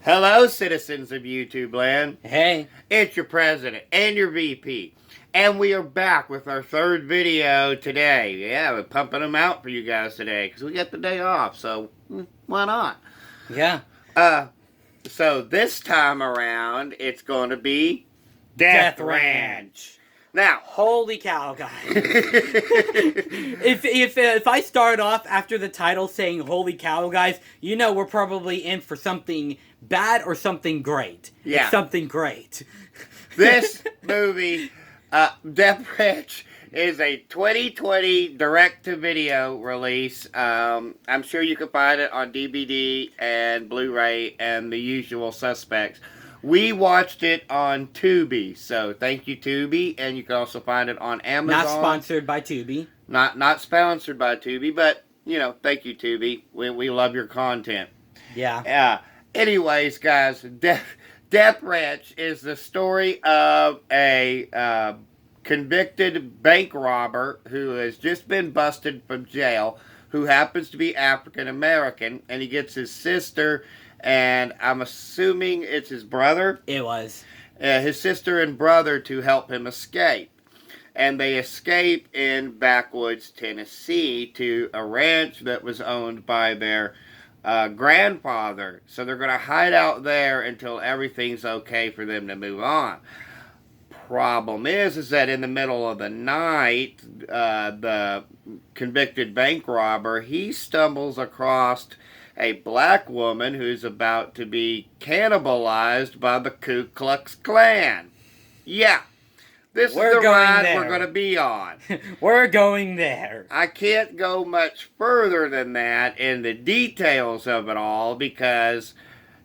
Hello, citizens of YouTube land. Hey. It's your president and your VP. And we are back with our third video today. Yeah, we're pumping them out for you guys today because we got the day off, so why not? Yeah. So this time around, it's going to be Death Ranch. Now, Holy cow, guys. if I start off after the title saying holy cow, guys, you know we're probably in for something bad or something great. Yeah. It's something great. This movie, Death Ranch, is a 2020 direct-to-video release. I'm sure you can find it on DVD and Blu-ray and the usual suspects. We watched it on Tubi, so thank you, Tubi, and you can also find it on Amazon. Not sponsored by Tubi. Not sponsored by Tubi, but, you know, thank you, Tubi. We love your content. Yeah. Anyways, guys, Death Ranch is the story of a convicted bank robber who has just been busted from jail, who happens to be African American, and he gets his sister, and I'm assuming it's his brother. It was. His sister and brother to help him escape. And they escape in backwoods Tennessee to a ranch that was owned by their grandfather. So they're going to hide out there until everything's okay for them to move on. Problem is that in the middle of the night, the convicted bank robber, he stumbles across a black woman who's about to be cannibalized by the Ku Klux Klan. Yeah, this is the ride we're going to be on. We're going there. I can't go much further than that in the details of it all because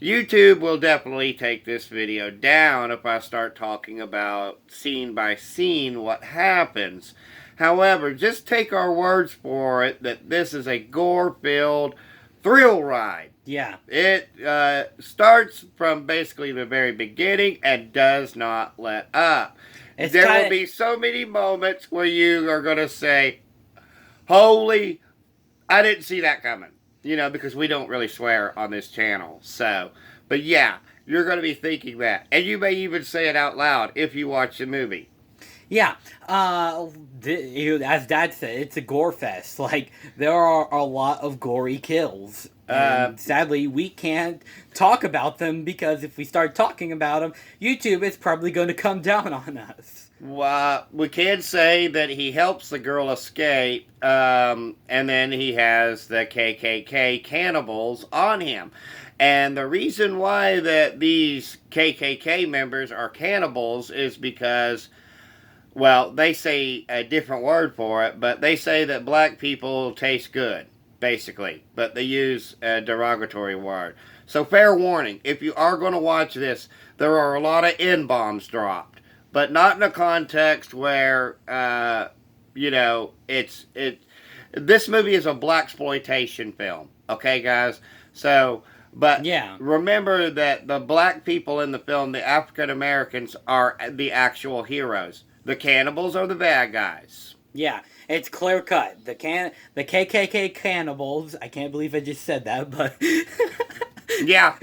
YouTube will definitely take this video down if I start talking about scene by scene what happens. However, just take our words for it that this is a gore-filled thrill ride. Yeah. It starts from basically the very beginning and does not let up. There will be so many moments where you are going to say, holy, I didn't see that coming. You know, because we don't really swear on this channel. So, but yeah, you're going to be thinking that. And you may even say it out loud if you watch the movie. Yeah, as Dad said, it's a gore fest. Like, there are a lot of gory kills. And sadly, we can't talk about them because if we start talking about them, YouTube is probably going to come down on us. Well, we can say that he helps the girl escape, and then he has the KKK cannibals on him. And the reason why that these KKK members are cannibals is because, well, they say a different word for it, but they say that black people taste good, basically. But they use a derogatory word. So fair warning, if you are going to watch this, there are a lot of N-bombs dropped. But not in a context where, you know, this movie is a blaxploitation film. Okay, guys? So, but yeah, remember that the black people in the film, the African Americans, are the actual heroes. The cannibals are the bad guys. Yeah, it's clear cut. The KKK cannibals, I can't believe I just said that, but yeah.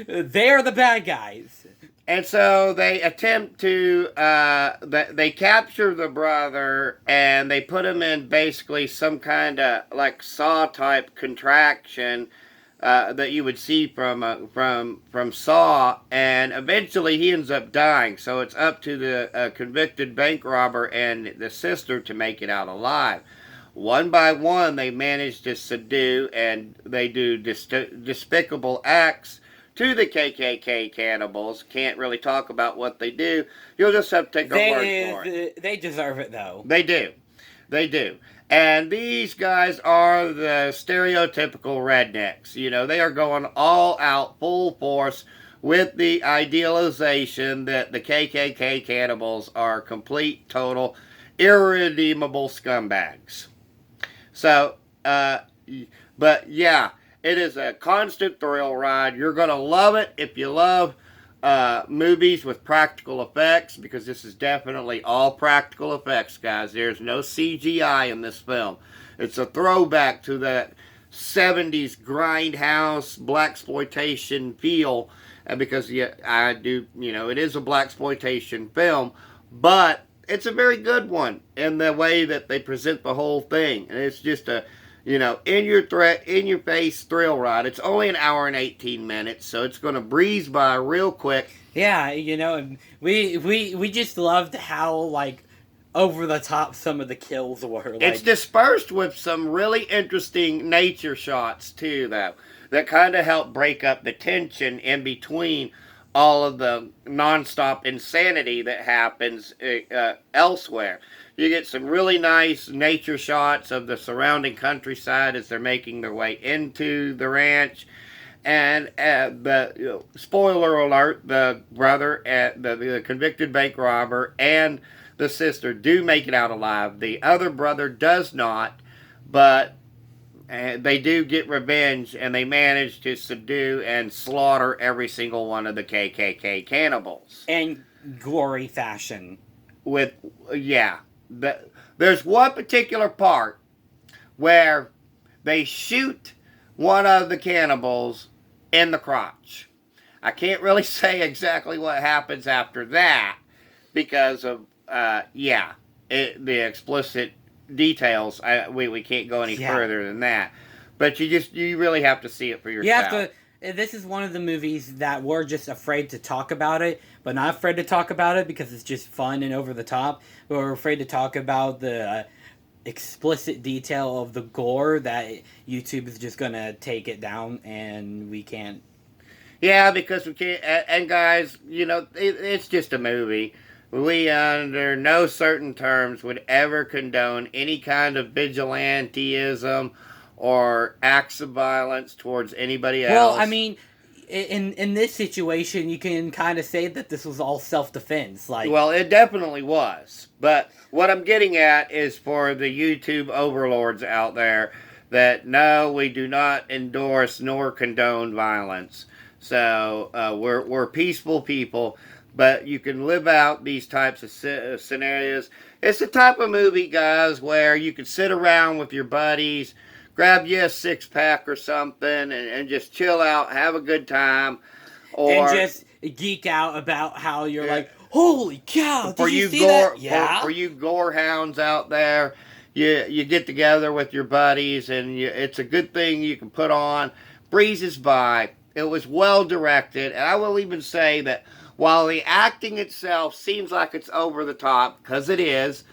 They're the bad guys. And so they attempt to, they capture the brother and they put him in basically some kind of like Saw-type contraction that you would see from Saw, and eventually he ends up dying. So it's up to the convicted bank robber and the sister to make it out alive. One by one, they manage to subdue and they do despicable acts to the KKK cannibals. Can't really talk about what they do. You'll just have to take our word for it. They deserve it, though. They do. They do. And these guys are the stereotypical rednecks. You know, they are going all out, full force, with the idealization that the KKK cannibals are complete, total, irredeemable scumbags. So, but yeah, it is a constant thrill ride. You're going to love it if you love movies with practical effects, because this is definitely all practical effects, guys. There's no CGI in this film. It's a throwback to that '70s grindhouse blaxploitation feel, because yeah, I do, it is a blaxploitation film, but it's a very good one in the way that they present the whole thing, and it's just a in your face thrill ride. It's only an hour and 18 minutes, so it's going to breeze by real quick. Yeah, and we just loved how like over the top some of the kills were. Like, it's dispersed with some really interesting nature shots too, though, that kind of help break up the tension in between all of the nonstop insanity that happens elsewhere. You get some really nice nature shots of the surrounding countryside as they're making their way into the ranch. And spoiler alert, the brother, the convicted bank robber, and the sister do make it out alive. The other brother does not, but they do get revenge, and they manage to subdue and slaughter every single one of the KKK cannibals. In gory fashion. There's one particular part where they shoot one of the cannibals in the crotch. I can't really say exactly what happens after that because of, the explicit details. We can't go any further than that. But you really have to see it for yourself. You have to. This is one of the movies that we're just afraid to talk about it, but not afraid to talk about it because it's just fun and over the top. But we're afraid to talk about the explicit detail of the gore that YouTube is just going to take it down, and we can't. Yeah, because we can't. And guys, it's just a movie. We, under no certain terms, would ever condone any kind of vigilantism or acts of violence towards anybody else. Well, I mean, in this situation, you can kind of say that this was all self-defense. Well, it definitely was. But what I'm getting at is for the YouTube overlords out there that, no, we do not endorse nor condone violence. So we're peaceful people, but you can live out these types of scenarios. It's the type of movie, guys, where you can sit around with your buddies, grab you a six-pack or something, and just chill out, have a good time. And just geek out about how you're like, holy cow, did you see that? Yeah. For you gore hounds out there, you get together with your buddies, and it's a good thing you can put on. Breezes by. It was well directed, and I will even say that while the acting itself seems like it's over the top, because it is,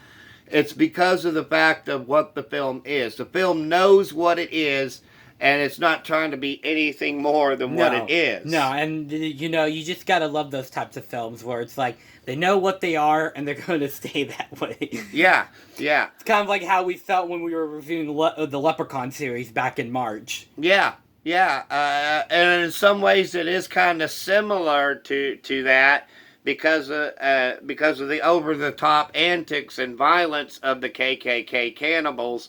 it's because of the fact of what the film is. The film knows what it is, and it's not trying to be anything more than what it is. No, and you just gotta love those types of films where it's like, they know what they are, and they're going to stay that way. Yeah. It's kind of like how we felt when we were reviewing the Leprechaun series back in March. Yeah, and in some ways it is kind of similar to that because of the over-the-top antics and violence of the KKK cannibals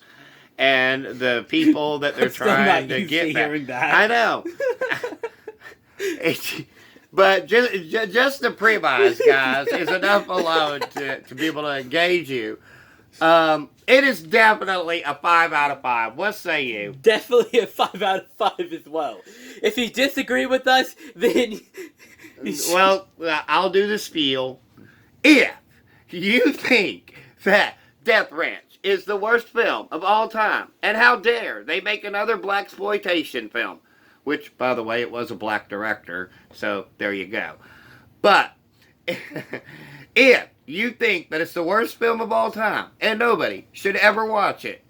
and the people that they're trying to get back. I know. But just the premise, guys, is enough alone to be able to engage you. It is definitely a 5 out of 5. What say you? Definitely a 5 out of 5 as well. If you disagree with us, then... Well, I'll do the spiel. If you think that Death Ranch is the worst film of all time, and how dare they make another blaxploitation film, which, by the way, it was a black director, so there you go. But if you think that it's the worst film of all time, and nobody should ever watch it,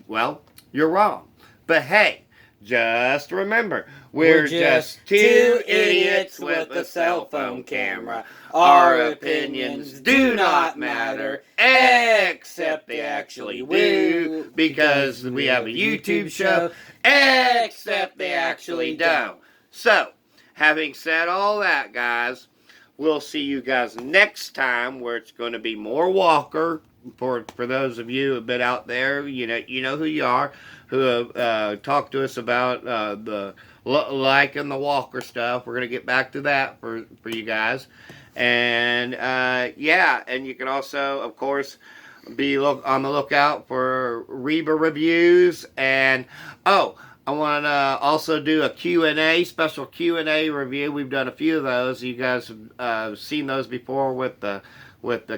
well, you're wrong. But hey, just remember, we're just two idiots with a cell phone camera. Our opinions do not matter, except they actually do, because we have a YouTube show, except they actually don't. So, having said all that, guys, we'll see you guys next time, where it's going to be more Walker. For those of you who have been out there, you know who you are, who have talked to us about the liking the Walker stuff. We're going to get back to that for you guys. And and you can also, of course, be on the lookout for Reba reviews. And I want to also do a Q&A, special Q&A review. We've done a few of those. You guys have seen those before with the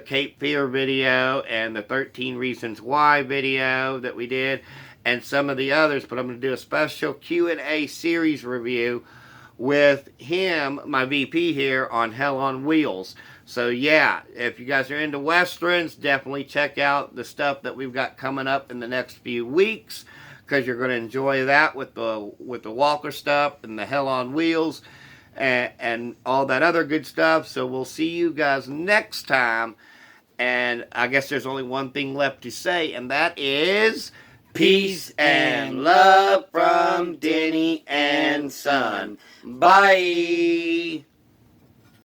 Cape Fear video and the 13 Reasons Why video that we did, and some of the others. But I'm going to do a special Q&A series review with him, my VP here, on Hell on Wheels. So yeah, if you guys are into Westerns, definitely check out the stuff that we've got coming up in the next few weeks, because you're going to enjoy that with the Walker stuff and the Hell on Wheels and all that other good stuff. So we'll see you guys next time. And I guess there's only one thing left to say, and that is peace and love from Denny and Son. Bye.